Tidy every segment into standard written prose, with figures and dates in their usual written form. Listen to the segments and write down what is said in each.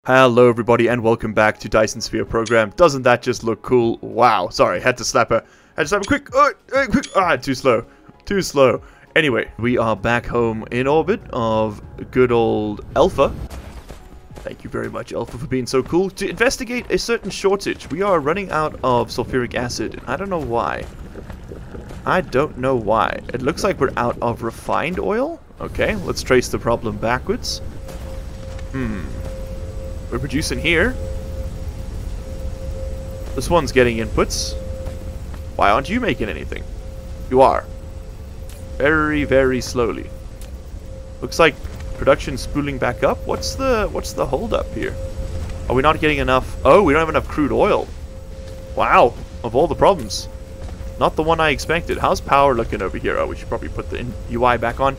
Hello everybody and welcome back to Dyson Sphere program. Doesn't that just look cool? Wow, sorry, had to slap a quick, too slow. Anyway, we are back home in orbit of good old Alpha. Thank you very much, Alpha, for being so cool. To investigate a certain shortage. We are running out of sulfuric acid, and I don't know why. It looks like we're out of refined oil. Okay, let's trace the problem backwards. We're producing here. This one's getting inputs. Why aren't you making anything? You are. Very, very slowly. Looks like production's spooling back up. What's the hold up here? Are we not getting enough? Oh, we don't have enough crude oil. Wow, of all the problems. Not the one I expected. How's power looking over here? Oh, we should probably put the UI back on.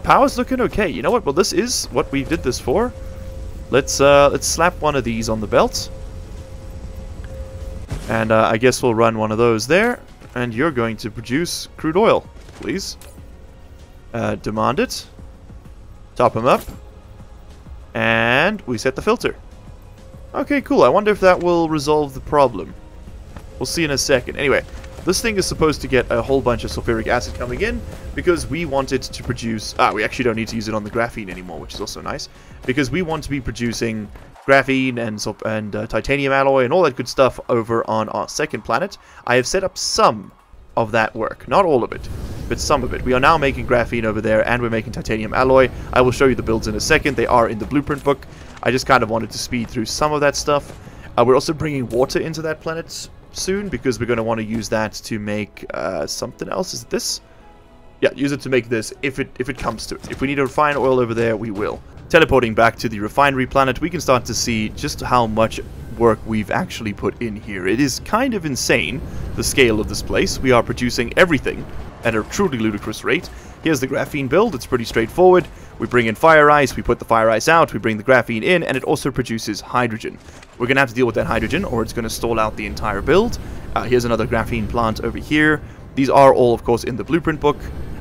Power's looking okay. You know what? Well, this is what we did this for. Let's slap one of these on the belt. And I guess we'll run one of those there. And you're going to produce crude oil, please. Demand it. Top them up. And we set the filter. Okay, cool. I wonder if that will resolve the problem. We'll see in a second. Anyway, this thing is supposed to get a whole bunch of sulfuric acid coming in because we want it to produce... we actually don't need to use it on the graphene anymore, which is also nice. Because we want to be producing graphene and titanium alloy and all that good stuff over on our second planet. I have set up some of that work. Not all of it, but some of it. We are now making graphene over there and we're making titanium alloy. I will show you the builds in a second. They are in the blueprint book. I just kind of wanted to speed through some of that stuff. We're also bringing water into that planet soon because we're going to want to use that to make something else. Is it this? Yeah, use it to make this if it comes to it. If we need to refine oil over there, we will. Teleporting back to the refinery planet, we can start to see just how much work we've actually put in here. It is kind of insane, the scale of this place. We are producing everything at a truly ludicrous rate. Here's the graphene build. It's pretty straightforward. We bring in fire ice, we put the fire ice out, we bring the graphene in, and it also produces hydrogen. We're going to have to deal with that hydrogen, or it's going to stall out the entire build. Here's another graphene plant over here. These are all, of course, in the blueprint book.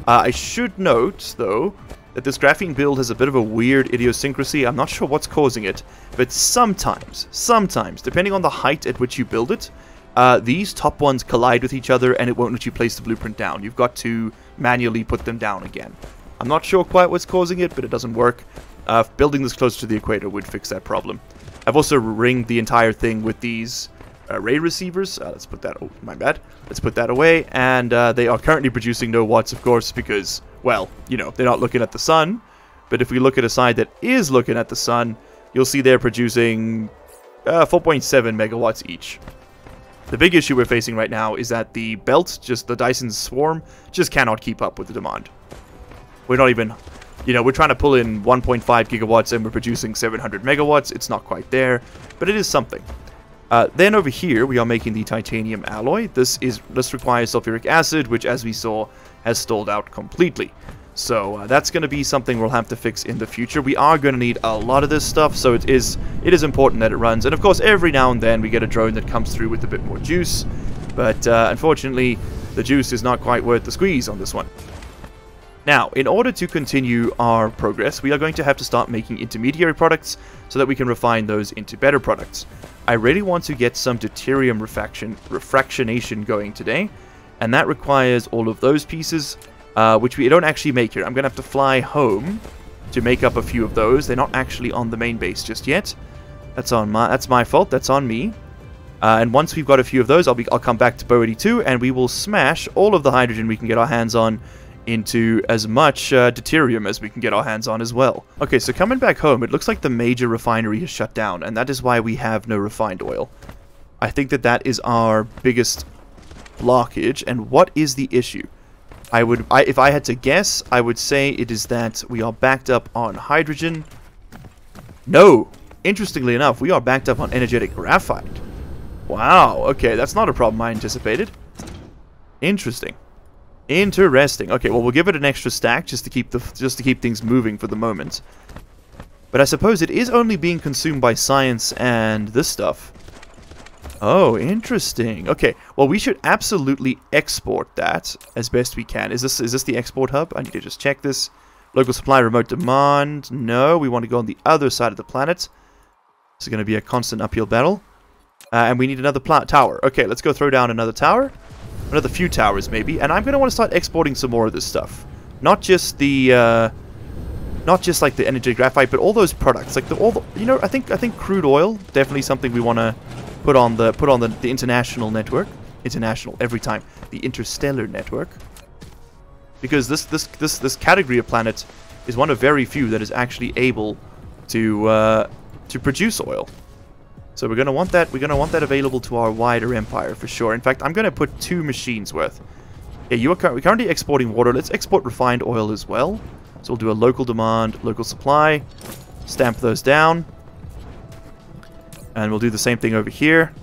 I should note, though, that this graphene build has a bit of a weird idiosyncrasy. I'm not sure what's causing it, but sometimes, depending on the height at which you build it, these top ones collide with each other and it won't let you place the blueprint down. You've got to manually put them down again. I'm not sure quite what's causing it, but it doesn't work. Building this closer to the equator would fix that problem. I've also ringed the entire thing with these array receivers. Let's put that... Oh, my bad. Let's put that away. And they are currently producing no watts, of course, because, well, you know, they're not looking at the sun. But if we look at a side that is looking at the sun, you'll see they're producing 4.7 megawatts each. The big issue we're facing right now is that the belt, just the Dyson swarm, just cannot keep up with the demand. We're not even... You know, we're trying to pull in 1.5 gigawatts and we're producing 700 megawatts. It's not quite there, but it is something. Then over here, we are making the titanium alloy. This requires sulfuric acid, which, as we saw, has stalled out completely. So that's going to be something we'll have to fix in the future. We are going to need a lot of this stuff, so it is important that it runs. And of course, every now and then we get a drone that comes through with a bit more juice. But unfortunately, the juice is not quite worth the squeeze on this one. Now, in order to continue our progress, we are going to have to start making intermediary products so that we can refine those into better products. I really want to get some deuterium refractionation going today, and that requires all of those pieces, which we don't actually make here. I'm going to have to fly home to make up a few of those. They're not actually on the main base just yet. That's my fault. That's on me. And once we've got a few of those, I'll come back to Bo 82, and we will smash all of the hydrogen we can get our hands on into as much deuterium as we can get our hands on as well. Okay, so coming back home, it looks like the major refinery has shut down, and that is why we have no refined oil. I think that is our biggest blockage, and what is the issue? If I had to guess, I would say it is that we are backed up on hydrogen. No! Interestingly enough, we are backed up on energetic graphite. Wow, okay, that's not a problem I anticipated. Interesting. Okay, well, we'll give it an extra stack just to keep things moving for the moment. But I suppose it is only being consumed by science and this stuff. Oh, interesting. Okay, well, we should absolutely export that as best we can. Is this the export hub? I need to just check this. Local supply, remote demand. No, we want to go on the other side of the planet. This is going to be a constant uphill battle. And we need another tower. Okay, let's go throw down another tower. Another few towers, maybe. And I'm going to want to start exporting some more of this stuff. Not just the... not just like the energy graphite, but all those products. Like you know, I think crude oil, definitely something we want to put on the international network. International, every time. The interstellar network. Because this category of planet is one of very few that is actually able to produce oil. So we're gonna want that. We're gonna want that available to our wider empire for sure. In fact, I'm gonna put 2 machines worth. Yeah, we're currently exporting water. Let's export refined oil as well. So we'll do a local demand, local supply. Stamp those down, and we'll do the same thing over here.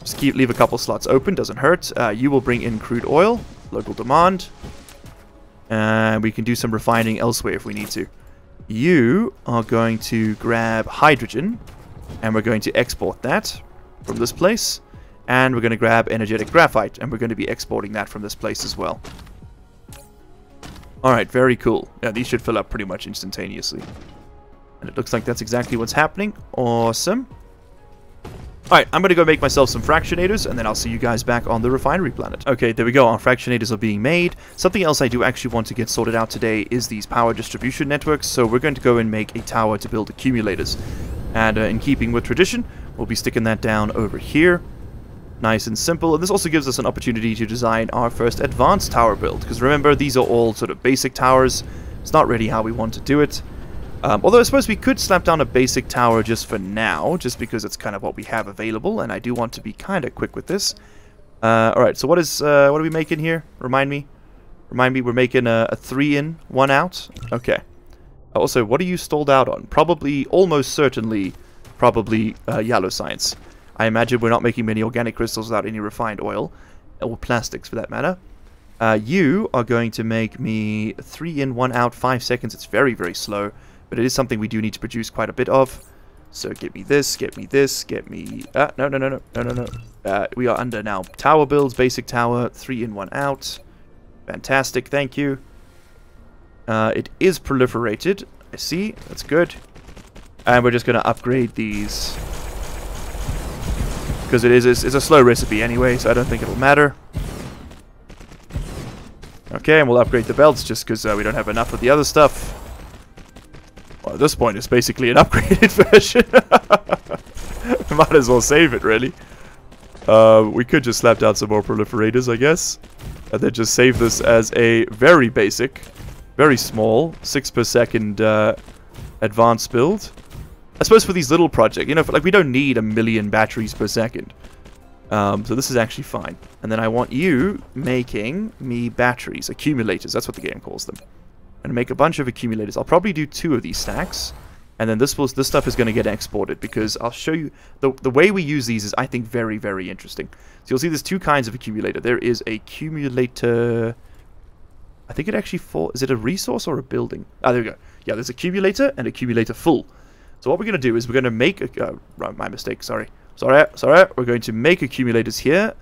Just leave a couple slots open. Doesn't hurt. You will bring in crude oil, local demand, and we can do some refining elsewhere if we need to. You are going to grab hydrogen. And we're going to export that from this place. And we're going to grab energetic graphite. And we're going to be exporting that from this place as well. Alright, very cool. Yeah, these should fill up pretty much instantaneously. And it looks like that's exactly what's happening. Awesome. Alright, I'm going to go make myself some fractionators, and then I'll see you guys back on the refinery planet. Okay, there we go. Our fractionators are being made. Something else I do actually want to get sorted out today is these power distribution networks. So we're going to go and make a tower to build accumulators. And in keeping with tradition, we'll be sticking that down over here. Nice and simple. And this also gives us an opportunity to design our first advanced tower build. Because remember, these are all sort of basic towers. It's not really how we want to do it. Although I suppose we could slap down a basic tower just for now. Just because it's kind of what we have available. And I do want to be kind of quick with this. Alright, so what are we making here? Remind me. We're making a 3 in, 1 out. Okay. Also, what are you stalled out on? Probably, almost certainly, yellow science. I imagine we're not making many organic crystals without any refined oil. Or plastics, for that matter. You are going to make me 3 in, 1 out, 5 seconds. It's very, very slow. But it is something we do need to produce quite a bit of. So get me this, get me this, get me... No. We are under now tower builds, basic tower, 3 in, 1 out. Fantastic, thank you. It is proliferated. I see. That's good. And we're just going to upgrade these. Because it's a slow recipe anyway, so I don't think it'll matter. Okay, and we'll upgrade the belts just because we don't have enough of the other stuff. Well, at this point, it's basically an upgraded version. Might as well save it, really. We could just slap down some more proliferators, I guess. And then just save this as a very basic... very small, 6 per second advanced build. I suppose for these little projects, you know, like we don't need 1,000,000 batteries per second. So this is actually fine. And then I want you making me batteries, accumulators. That's what the game calls them. I'm going to make a bunch of accumulators. I'll probably do 2 of these stacks. And then this stuff is going to get exported because I'll show you the way we use these is, I think, very, very interesting. So you'll see there's 2 kinds of accumulator. There is a accumulator... I think it actually falls... Is it a resource or a building? Ah, there we go. Yeah, there's accumulator and accumulator full. So what we're going to do is we're going to make... my mistake, sorry. Sorry. We're going to make accumulators here.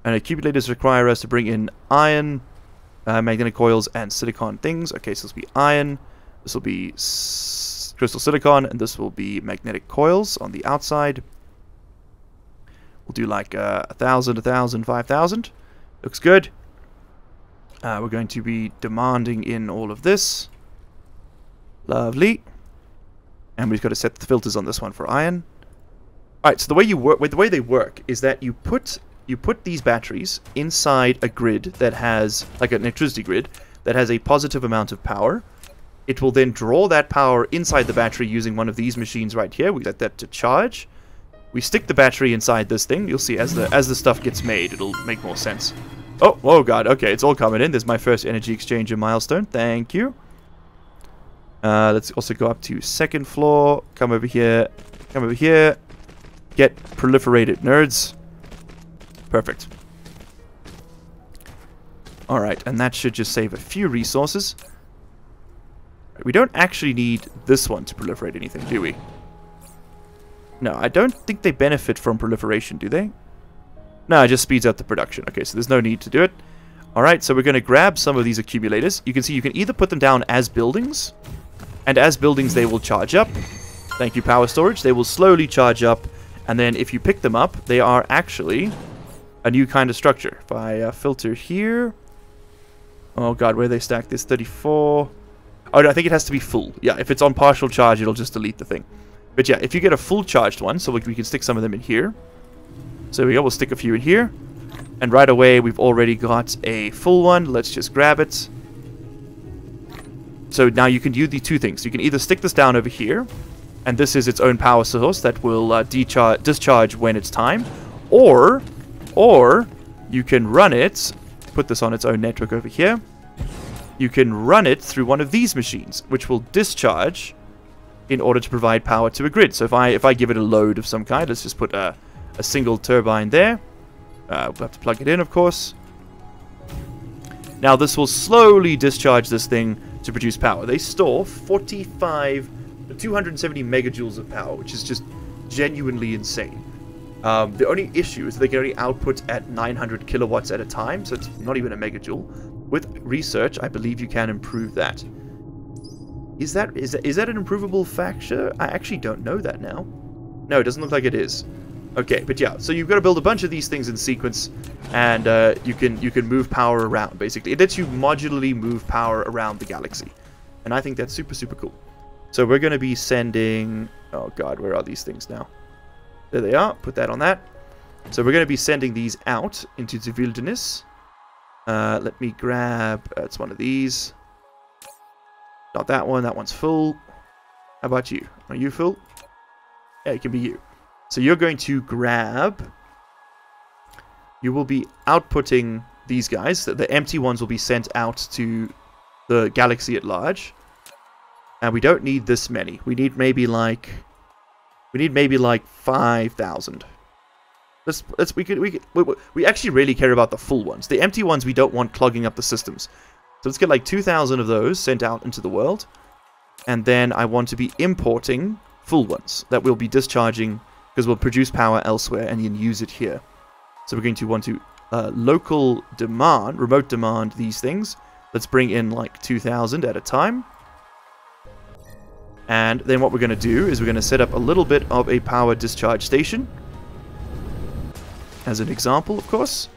And accumulators require us to bring in iron, magnetic coils, and silicon things. Okay, so this will be iron. This will be crystal silicon. And this will be magnetic coils on the outside. We'll do like 1,000, 1,000, 5,000. Looks good. We're going to be demanding in all of this. Lovely. And we've got to set the filters on this one for iron. Alright, so the way they work is that you put these batteries inside a grid that has, like an electricity grid, that has a positive amount of power. It will then draw that power inside the battery using one of these machines right here. We let that to charge. We stick the battery inside this thing. You'll see as the stuff gets made, it'll make more sense. Oh god, okay, it's all coming in. There's my first energy exchanger milestone. Thank you. Let's also go up to 2nd floor. Come over here. Come over here. Get proliferated, nerds. Perfect. Alright, and that should just save a few resources. We don't actually need this one to proliferate anything, do we? No, I don't think they benefit from proliferation, do they? No, it just speeds up the production. Okay, so there's no need to do it. Alright, so we're going to grab some of these accumulators. You can see you can either put them down as buildings, and as buildings they will charge up. Thank you, power storage. They will slowly charge up, and then if you pick them up, they are actually a new kind of structure. If I filter here... Oh god, where they stack this? 34... Oh, no, I think it has to be full. Yeah, if it's on partial charge, it'll just delete the thing. But yeah, if you get a full charged one, so we can stick some of them in here. So we go, we'll stick a few in here. And right away, we've already got a full one. Let's just grab it. So now you can do the two things. You can either stick this down over here, and this is its own power source that will discharge when it's time. Or you can run it, put this on its own network over here. You can run it through one of these machines, which will discharge in order to provide power to a grid. So if I give it a load of some kind, let's just put a single turbine there. We'll have to plug it in, of course. Now this will slowly discharge this thing to produce power. They store 270 megajoules of power, which is just genuinely insane. The only issue is they can only output at 900 kilowatts at a time, so it's not even a megajoule. With research, I believe you can improve that. Is that an improvable factor? I actually don't know that now. No, it doesn't look like it is. Okay, but yeah, so you've got to build a bunch of these things in sequence, and you can move power around, basically. It lets you modularly move power around the galaxy, and I think that's super, super cool. So we're going to be sending... Oh god, where are these things now? There they are. Put that on that. So we're going to be sending these out into the wilderness. Let me grab... it's one of these. Not that one. That one's full. How about you? Are you full? Yeah, it can be you. So you're going to grab... You will be outputting these guys. The empty ones will be sent out to the galaxy at large. And we don't need this many. We need maybe like 5,000. We actually really care about the full ones. The empty ones we don't want clogging up the systems. So let's get like 2,000 of those sent out into the world. And then I want to be importing full ones that will be discharging because we'll produce power elsewhere and then use it here. So we're going to want to local demand, remote demand these things. Let's bring in like 2,000 at a time. And then what we're going to do is we're going to set up a little bit of a power discharge station. As an example, of course.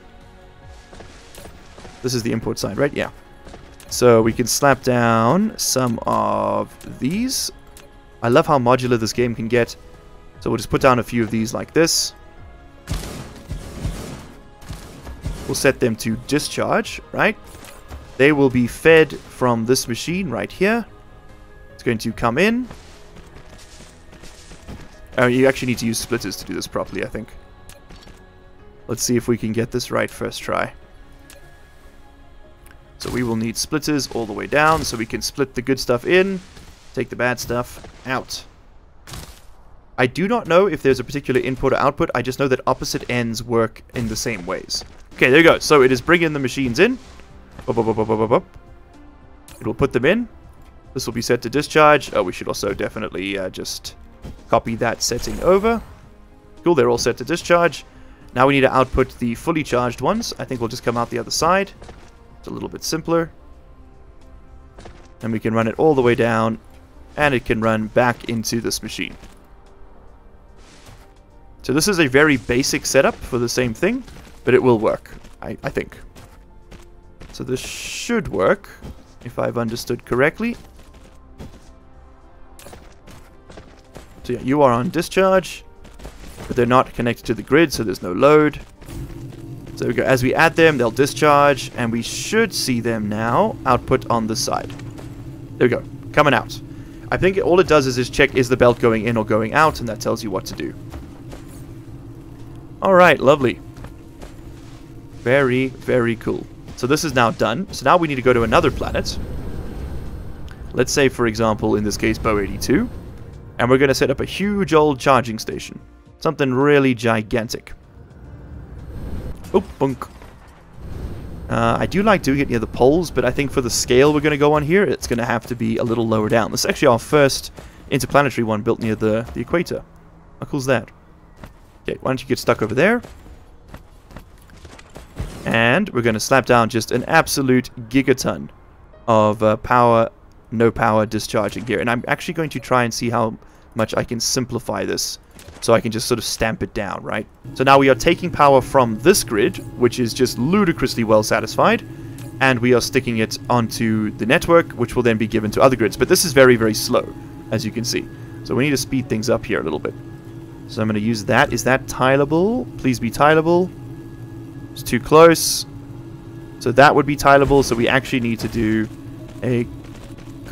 This is the import side, right? Yeah. So we can slap down some of these. I love how modular this game can get. So we'll just put down a few of these like this. We'll set them to discharge, right? They will be fed from this machine right here. It's going to come in. You actually need to use splitters to do this properly, I think. Let's see if we can get this right first try. So we will need splitters all the way down so we can split the good stuff in, take the bad stuff out. I do not know if there's a particular input or output. I just know that opposite ends work in the same ways. Okay, there you go. So it is bringing the machines in. It will put them in. This will be set to discharge. Oh, we should also definitely just copy that setting over. Cool, they're all set to discharge. Now we need to output the fully charged ones. I think we'll just come out the other side. It's a little bit simpler. And we can run it all the way down. And it can run back into this machine. So this is a very basic setup for the same thing. But it will work, I think. So this should work, if I've understood correctly. So yeah, you are on discharge. But they're not connected to the grid, so there's no load. So we go. As we add them, they'll discharge, and we should see them now output on this side. There we go, coming out. I think all it does is check is the belt going in or going out, and that tells you what to do. Alright, lovely. Very, very cool. So this is now done. So now we need to go to another planet. Let's say, for example, in this case, Bo 82. And we're going to set up a huge old charging station. Something really gigantic. Oh, bunk. I do like doing it near the poles, but I think for the scale we're going to go on here, it's going to have to be a little lower down. This is actually our first interplanetary one built near the equator. How cool is that? Okay, why don't you get stuck over there? And we're going to slap down just an absolute gigaton of power, no power discharging here. And I'm actually going to try and see how much I can simplify this. So I can just sort of stamp it down, right? So now we are taking power from this grid, which is just ludicrously well satisfied, and we are sticking it onto the network, which will then be given to other grids. But this is very, very slow, as you can see. So we need to speed things up here a little bit. So I'm going to use that. Is that tileable? Please be tileable. It's too close. So that would be tileable, so we actually need to do a...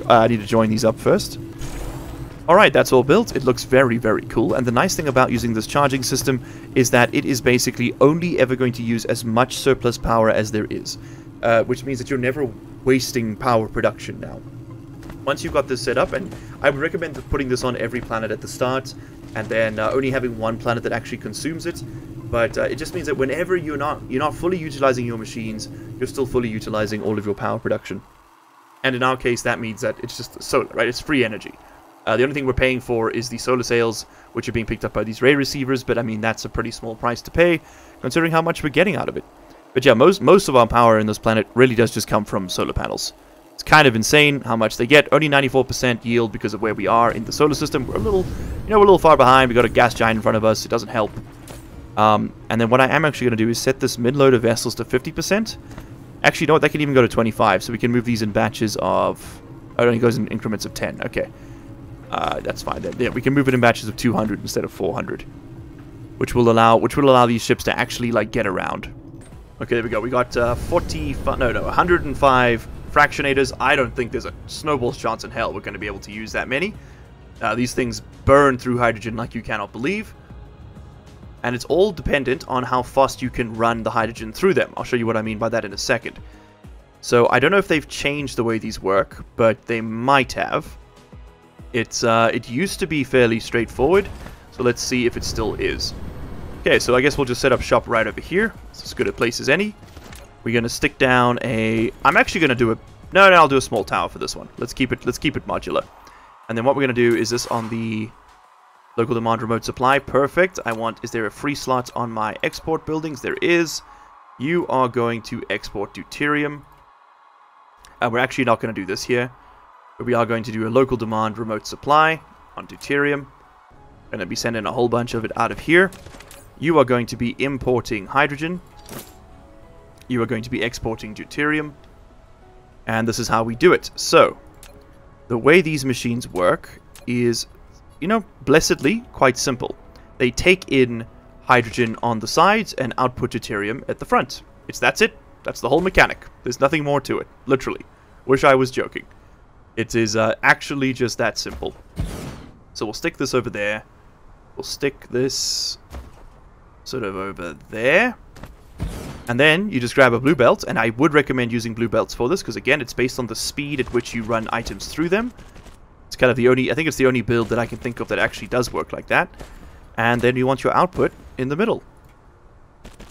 I need to join these up first. Alright, that's all built. It looks very, very cool. And the nice thing about using this charging system is that it is basically only ever going to use as much surplus power as there is. Which means that you're never wasting power production now. Once you've got this set up, and I would recommend putting this on every planet at the start, and then only having one planet that actually consumes it. But it just means that whenever you're not fully utilizing your machines, you're still fully utilizing all of your power production. And in our case, that means that it's just solar, right? It's free energy. The only thing we're paying for is the solar sails, which are being picked up by these ray receivers, but I mean, that's a pretty small price to pay, considering how much we're getting out of it. But yeah, most of our power in this planet really does just come from solar panels. It's kind of insane how much they get. Only 94% yield because of where we are in the solar system. We're a little far behind. We've got a gas giant in front of us. It doesn't help. And then what I am actually going to do is set this mid-load of vessels to 50%. Actually, you know what? That can even go to 25, so we can move these in batches of... Oh, it only goes in increments of 10. Okay. That's fine then. Yeah, we can move it in batches of 200 instead of 400, which will allow these ships to actually like get around. Okay, there we go. We got 105 fractionators. I don't think there's a snowball's chance in hell we're going to be able to use that many. These things burn through hydrogen like you cannot believe, and it's all dependent on how fast you can run the hydrogen through them. I'll show you what I mean by that in a second. So I don't know if they've changed the way these work, but they might have. It used to be fairly straightforward, so let's see if it still is. Okay, so I guess we'll just set up shop right over here. It's as good a place as any. We're gonna stick down a... I'm actually gonna do a... No, I'll do a small tower for this one. Let's keep it modular. And then what we're gonna do is this on the local demand remote supply. Perfect. Is there a free slot on my export buildings? There is. You are going to export deuterium. We're actually not going to do this here. But we are going to do a local demand remote supply on deuterium. Going to be sending a whole bunch of it out of here. You are going to be importing hydrogen. You are going to be exporting deuterium. And this is how we do it. So, the way these machines work is, you know, blessedly quite simple. They take in hydrogen on the sides and output deuterium at the front. That's it. That's the whole mechanic. There's nothing more to it. Literally. Wish I was joking. It is actually just that simple. So we'll stick this over there. We'll stick this sort of over there. And then you just grab a blue belt. And I would recommend using blue belts for this, because again, it's based on the speed at which you run items through them. It's kind of the only... I think it's the only build that I can think of that actually does work like that. And then you want your output in the middle.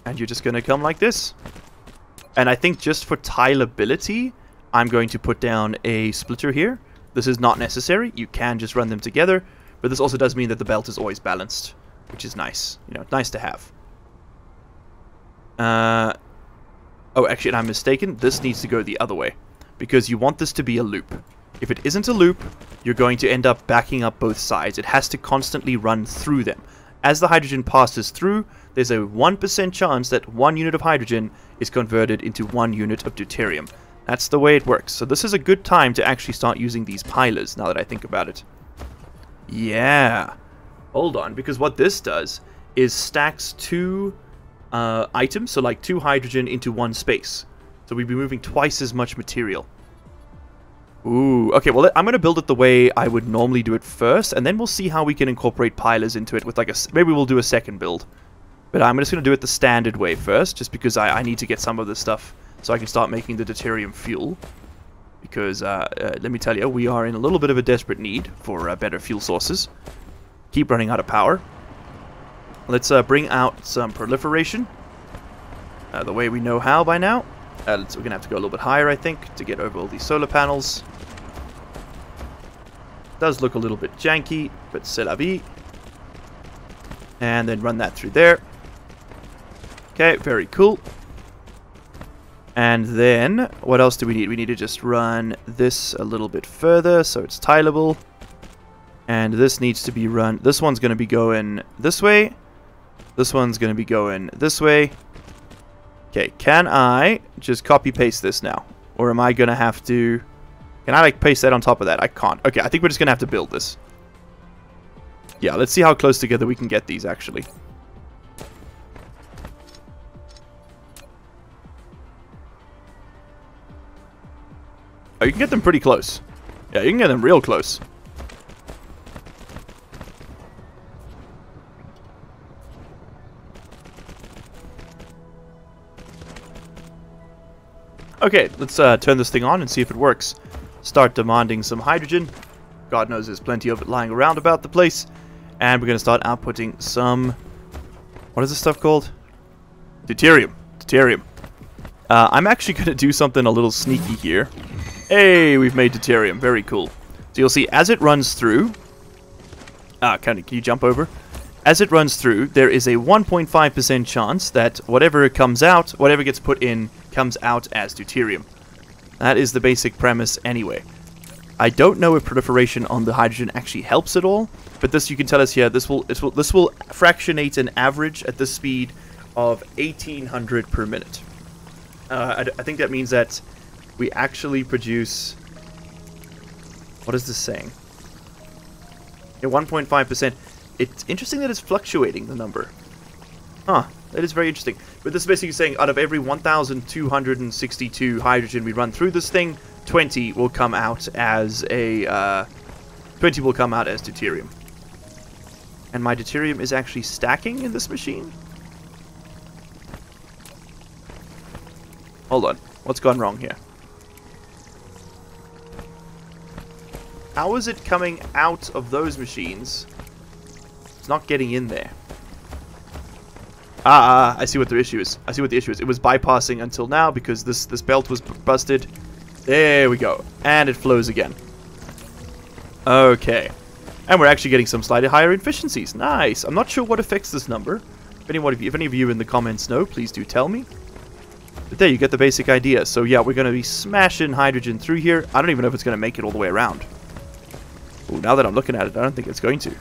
And you're just going to come like this. And I think just for tileability, I'm going to put down a splitter here. This is not necessary. You can just run them together. But this also does mean that the belt is always balanced, which is nice. You know, nice to have. Oh, actually, I'm mistaken. This needs to go the other way, because you want this to be a loop. If it isn't a loop, you're going to end up backing up both sides. It has to constantly run through them. As the hydrogen passes through, there's a 1% chance that 1 unit of hydrogen is converted into 1 unit of deuterium. That's the way it works. So this is a good time to actually start using these pilers, now that I think about it. Yeah. Hold on, because what this does is stacks 2 items, so like 2 hydrogen into 1 space. So we'd be moving twice as much material. Ooh, okay, well, I'm going to build it the way I would normally do it first, and then we'll see how we can incorporate pilers into it with like a... Maybe we'll do a second build. But I'm just going to do it the standard way first, just because I need to get some of this stuff so I can start making the deuterium fuel. Because, let me tell you, we are in a little bit of a desperate need for better fuel sources. Keep running out of power. Let's bring out some proliferation. The way we know how by now. We're going to have to go a little bit higher, I think, to get over all these solar panels. Does look a little bit janky, but c'est la vie. And then run that through there. Okay, very cool. And then, what else do we need? We need to just run this a little bit further, so it's tileable. And this needs to be run. This one's going to be going this way. This one's going to be going this way. Okay, can I just copy paste this now? Or am I going to have to... Can I like paste that on top of that? I can't. Okay, I think we're just going to have to build this. Yeah, let's see how close together we can get these actually. Oh, you can get them pretty close. Yeah, you can get them real close. Okay, let's turn this thing on and see if it works. Start demanding some hydrogen. God knows there's plenty of it lying around about the place. And we're going to start outputting some... What is this stuff called? Deuterium. Deuterium. I'm actually going to do something a little sneaky here. Hey, we've made deuterium. Very cool. So you'll see as it runs through... can you jump over? As it runs through, there is a 1.5% chance that whatever comes out, whatever gets put in, comes out as deuterium. That is the basic premise anyway. I don't know if proliferation on the hydrogen actually helps at all, but this you can tell us here. This will fractionate an average at the speed of 1800 per minute. I think that means that we actually produce... What is this saying? Yeah, 1.5%. It's interesting that it's fluctuating, the number. Huh, that is very interesting. But this is basically saying out of every 1,262 hydrogen we run through this thing, 20 will come out as a... 20 will come out as deuterium. And my deuterium is actually stacking in this machine? Hold on. What's gone wrong here? How is it coming out of those machines? It's not getting in there. I see what the issue is. I see what the issue is. It was bypassing until now because this belt was busted. There we go. And it flows again. Okay. And we're actually getting some slightly higher efficiencies. Nice. I'm not sure what affects this number. If any of you in the comments know, please do tell me. But there, you get the basic idea. So yeah, we're going to be smashing hydrogen through here. I don't even know if it's going to make it all the way around. Ooh, now that I'm looking at it, I don't think it's going to.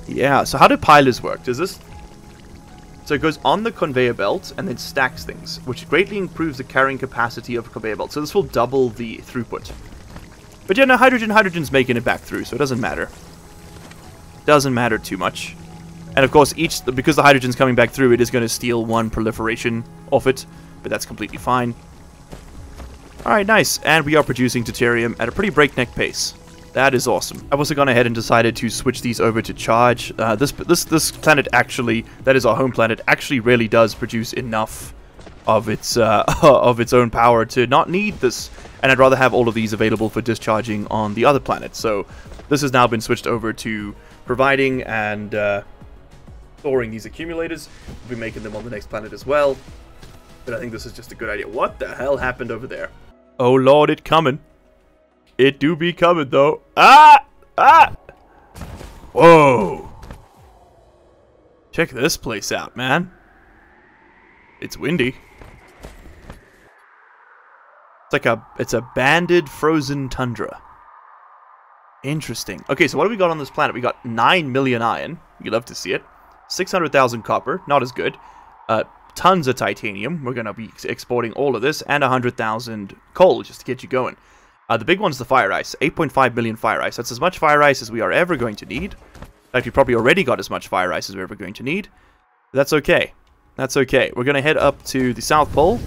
Yeah, so how do pilers work? Does this... So it goes on the conveyor belt and then stacks things, which greatly improves the carrying capacity of a conveyor belt. So this will double the throughput. But yeah, no, hydrogen's making it back through, so it doesn't matter. Doesn't matter too much. And of course, because the hydrogen's coming back through, it is going to steal one proliferation off it, but that's completely fine. Alright, nice. And we are producing deuterium at a pretty breakneck pace. That is awesome. I've also gone ahead and decided to switch these over to charge. This planet actually, that is our home planet, actually really does produce enough of its own power to not need this. And I'd rather have all of these available for discharging on the other planet. So this has now been switched over to providing and storing these accumulators. We'll be making them on the next planet as well. But I think this is just a good idea. What the hell happened over there? Oh lord, it coming. It do be coming though. Ah! Ah! Whoa! Check this place out, man. It's windy. It's a banded frozen tundra. Interesting. Okay, so what do we got on this planet? We got 9 million iron. You love to see it. 600,000 copper. Not as good. Tons of titanium. We're going to be exporting all of this. And 100,000 coal just to get you going. The big one's the fire ice. 8.5 million fire ice. That's as much fire ice as we are ever going to need. In fact, we probably already got as much fire ice as we're ever going to need. That's okay. That's okay. We're going to head up to the South Pole.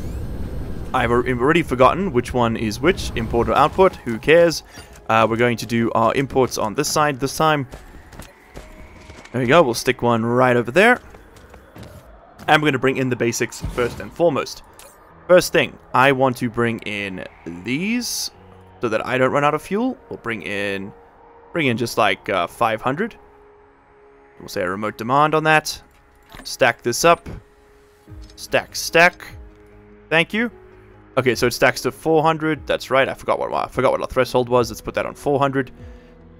I've already forgotten which one is which. Import or output. Who cares? We're going to do our imports on this side this time. There we go. We'll stick one right over there. And we're going to bring in the basics first and foremost. First thing, I want to bring in these so that I don't run out of fuel. We'll bring in just like 500. We'll say a remote demand on that. Stack this up. Stack. Thank you. Okay, so it stacks to 400. That's right. I forgot what our threshold was. Let's put that on 400.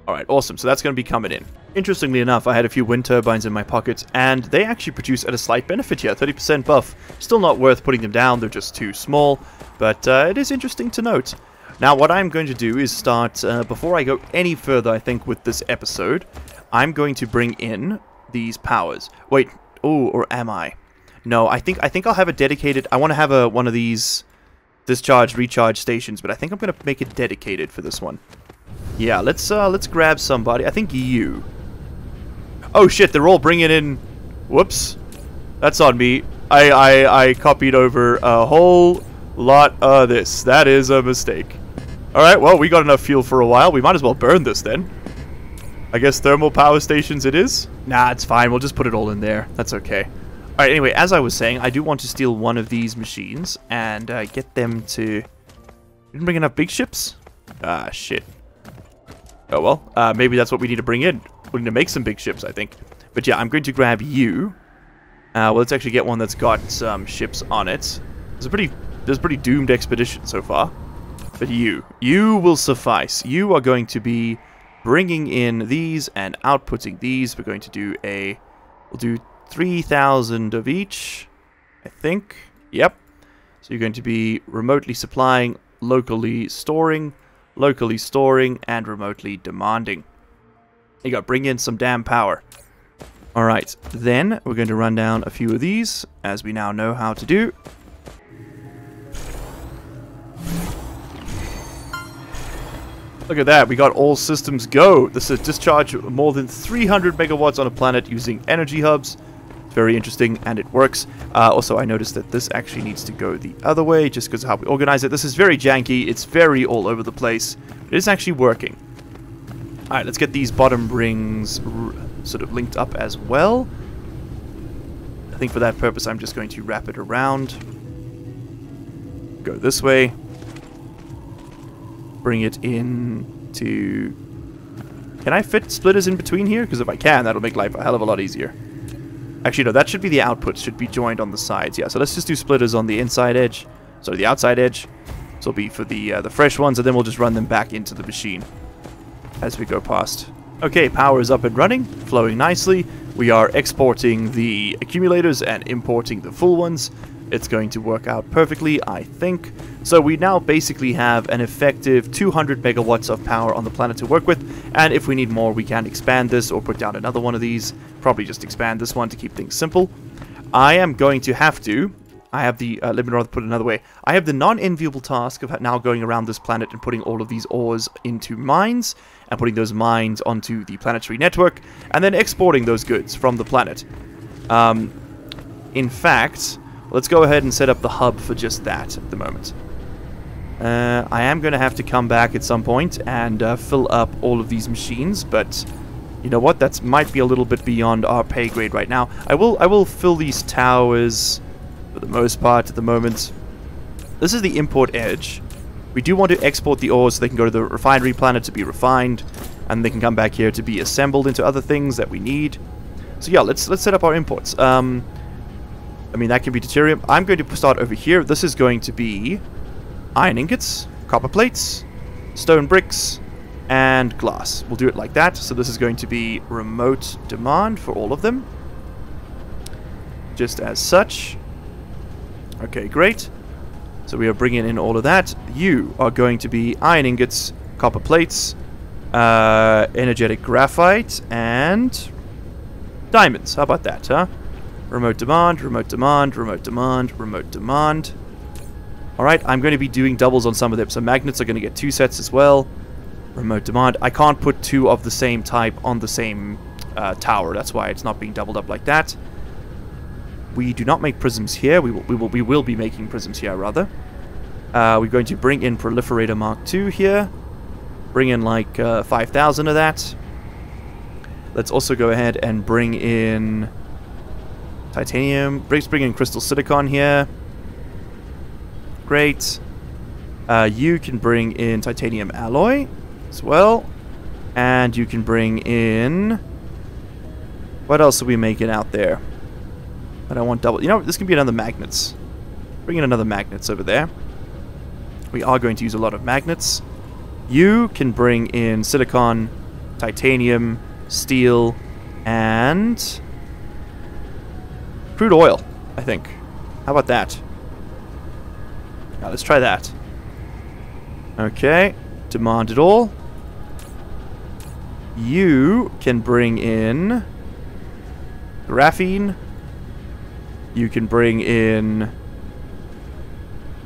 All right, awesome. So that's going to be coming in. Interestingly enough, I had a few wind turbines in my pocket, and they actually produce at a slight benefit here. 30% buff. Still not worth putting them down. They're just too small, but it is interesting to note. Now, what I'm going to do is start, before I go any further, I think, with this episode, I'm going to bring in these powers. Wait, oh, or am I? No, I think I'll have a dedicated, I want to have one of these discharge, recharge stations, but I think I'm going to make it dedicated for this one. Yeah, let's grab somebody. I think you. Oh shit, they're all bringing in, whoops, that's on me. I copied over a whole lot of this. That is a mistake. Alright, well, we got enough fuel for a while. We might as well burn this then. I guess thermal power stations it is? Nah, it's fine. We'll just put it all in there. That's okay. Alright, anyway, as I was saying, I do want to steal one of these machines and get them to... Didn't bring enough big ships? Ah, shit. Oh, well, maybe that's what we need to bring in. We need to make some big ships, I think. But yeah, I'm going to grab you. Well, let's actually get one that's got some ships on it. It's a pretty doomed expedition so far. But you will suffice. You are going to be bringing in these and outputting these. We're going to do we'll do 3,000 of each, I think. Yep. So you're going to be remotely supplying, locally storing, and remotely demanding. You got to bring in some damn power. Alright, then we're going to run down a few of these, as we now know how to do. Look at that, we got all systems go. This is discharge more than 300 megawatts on a planet using energy hubs. It's very interesting, and it works. Also, I noticed that this actually needs to go the other way, just because of how we organize it. This is very janky, it's very all over the place. It is actually working. Alright, let's get these bottom rings sort of linked up as well. I think for that purpose, I'm just going to wrap it around. Go this way. Bring it in to... Can I fit splitters in between here? Because if I can, that'll make life a hell of a lot easier. Actually, no, that should be the output. Should be joined on the sides. Yeah, so let's just do splitters on the inside edge. Sorry, the outside edge. So it'll be for the fresh ones, and then we'll just run them back into the machine as we go past. Okay, power is up and running, flowing nicely. We are exporting the accumulators and importing the full ones. It's going to work out perfectly, I think. So we now basically have an effective 200 megawatts of power on the planet to work with, and if we need more, we can expand this or put down another one of these. Probably just expand this one to keep things simple. I am going to have to... I have the... let me rather put it another way. I have the non-enviable task of now going around this planet and putting all of these ores into mines, and putting those mines onto the planetary network, and then exporting those goods from the planet. In fact... Let's go ahead and set up the hub for just that at the moment. I am going to have to come back at some point and fill up all of these machines, but you know what? That might be a little bit beyond our pay grade right now. I will fill these towers for the most part at the moment. This is the import edge. We do want to export the ores so they can go to the refinery planet to be refined, and they can come back here to be assembled into other things that we need. So yeah, let's set up our imports. I mean, that can be deuterium. I'm going to start over here. This is going to be iron ingots, copper plates, stone bricks, and glass. We'll do it like that. So this is going to be remote demand for all of them. Just as such. Okay, great. So we are bringing in all of that. You are going to be iron ingots, copper plates, energetic graphite, and diamonds. How about that, huh? Remote demand, remote demand, remote demand, remote demand. Alright, I'm going to be doing doubles on some of them. So magnets are going to get 2 sets as well. Remote demand. I can't put 2 of the same type on the same tower. That's why it's not being doubled up like that. We do not make prisms here. We will be making prisms here, rather. We're going to bring in Proliferator Mark II here. Bring in like 5,000 of that. Let's also go ahead and bring in... titanium. Let's bring in crystal silicon here. Great. You can bring in titanium alloy as well. And you can bring in... What else are we making out there? I don't want double... You know, this can be another magnets. Bring in another magnets over there. We are going to use a lot of magnets. You can bring in silicon, titanium, steel, and... crude oil, I think. How about that? Now, let's try that. Okay, demand it all. You can bring in graphene. You can bring in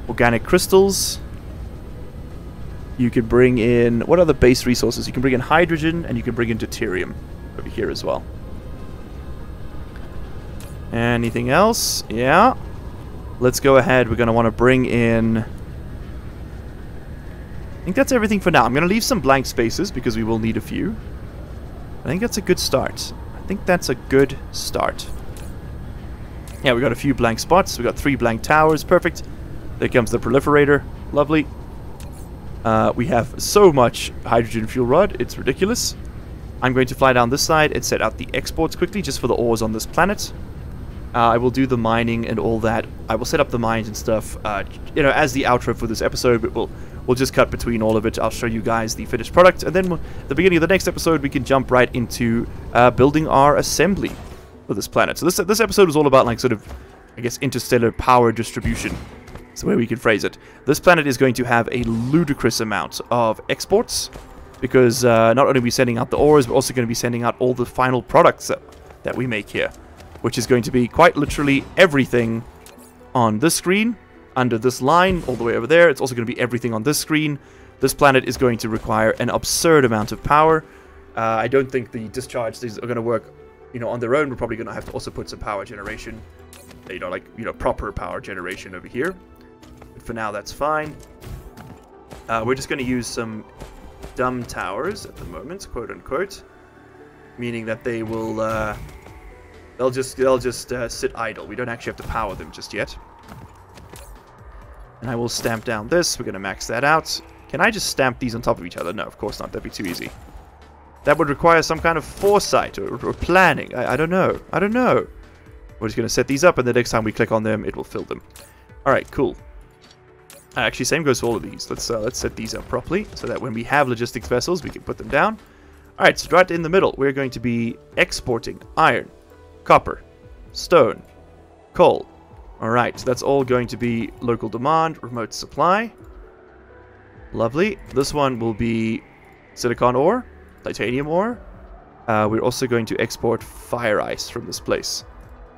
organic crystals. You can bring in... what other base resources? You can bring in hydrogen, and you can bring in deuterium over here as well. Anything else? Yeah. Let's go ahead. We're going to want to bring in... I think that's everything for now. I'm going to leave some blank spaces because we will need a few. I think that's a good start. I think that's a good start. Yeah, we got a few blank spots. We got 3 blank towers. Perfect. There comes the proliferator. Lovely. We have so much hydrogen fuel rod. It's ridiculous. I'm going to fly down this side and set out the exports quickly just for the ores on this planet. I will do the mining and all that. I will set up the mines and stuff, you know, as the outro for this episode, but we'll just cut between all of it. I'll show you guys the finished product, and then at the beginning of the next episode, we can jump right into building our assembly for this planet. So this episode was all about, like, sort of, I guess, interstellar power distribution. That's the way we can phrase it. This planet is going to have a ludicrous amount of exports, because not only are we sending out the ores, we're also going to be sending out all the final products that we make here, which is going to be quite literally everything on this screen, under this line, all the way over there. It's also going to be everything on this screen. This planet is going to require an absurd amount of power. I don't think the discharge things are going to work, you know, on their own. We're probably going to have to also put some power generation, you know, like, you know, proper power generation over here. But for now, that's fine. We're just going to use some dumb towers at the moment, quote unquote, meaning that they will, they'll just sit idle. We don't actually have to power them just yet. And I will stamp down this. We're going to max that out. Can I just stamp these on top of each other? No, of course not. That'd be too easy. That would require some kind of foresight or planning. I don't know. I don't know. We're just going to set these up, and the next time we click on them, it will fill them. Alright, cool. Actually, same goes for all of these. Let's set these up properly, so that when we have logistics vessels, we can put them down. Alright, so right in the middle, we're going to be exporting iron, copper, stone, coal. Alright, so that's all going to be local demand, remote supply. Lovely. This one will be silicon ore, titanium ore. We're also going to export fire ice from this place.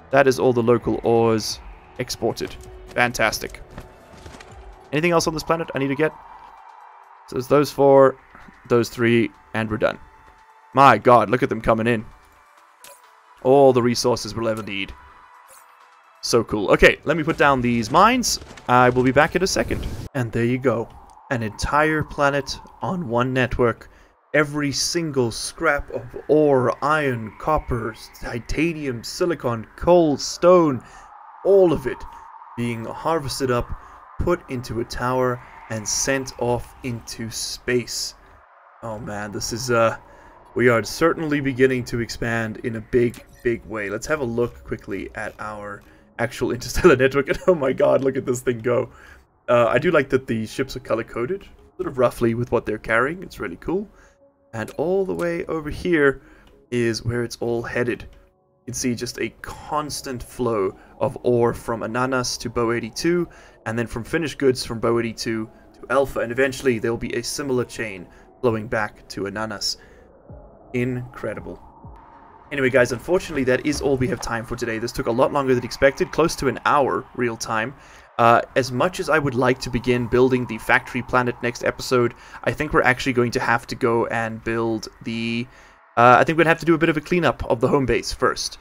That is all the local ores exported. Fantastic. Anything else on this planet I need to get? So it's those 4, those 3, and we're done. My god, look at them coming in. All the resources we'll ever need. So cool. Okay, let me put down these mines. I will be back in a second. And there you go. An entire planet on one network. Every single scrap of ore, iron, copper, titanium, silicon, coal, stone, all of it being harvested up, put into a tower, and sent off into space. Oh man, this is, we are certainly beginning to expand in a big, big way. Let's have a look quickly at our actual interstellar network, and oh my god, look at this thing go. I do like that the ships are color-coded, sort of roughly with what they're carrying. It's really cool. And all the way over here is where it's all headed. You can see just a constant flow of ore from Ananas to Bow 82, and then from finished goods from Bow 82 to Alpha, and eventually there will be a similar chain flowing back to Ananas. Incredible. Anyway guys, unfortunately that is all we have time for today. This took a lot longer than expected, close to an hour real time. As much as I would like to begin building the factory planet next episode, I think we're actually going to have to go and build the... I think we're going to have to do a bit of a cleanup of the home base first.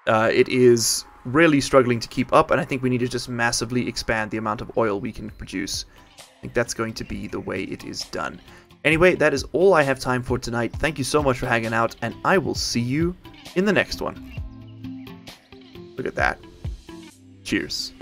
It is really struggling to keep up, and I think we need to just massively expand the amount of oil we can produce. I think that's going to be the way it is done. Anyway, that is all I have time for tonight. Thank you so much for hanging out, and I will see you in the next one. Look at that. Cheers.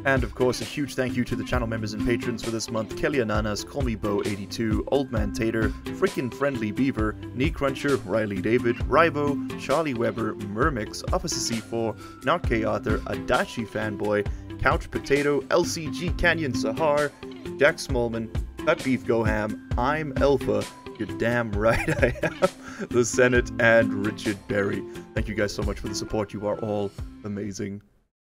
And of course, a huge thank you to the channel members and patrons for this month: Kelly Ananas, Call Me Bo 82, Old Man Tater, Frickin' Friendly Beaver, Knee Cruncher, Riley David, Ribo, Charlie Weber, Mermix, Officer C4, Not K Arthur, Adachi Fanboy, Couch Potato, LCG Canyon Sahar, Jack Smallman, Cut Beef Goham, I'm Alpha, you're damn right I am, The Senate, and Richard Berry. Thank you guys so much for the support. You are all amazing.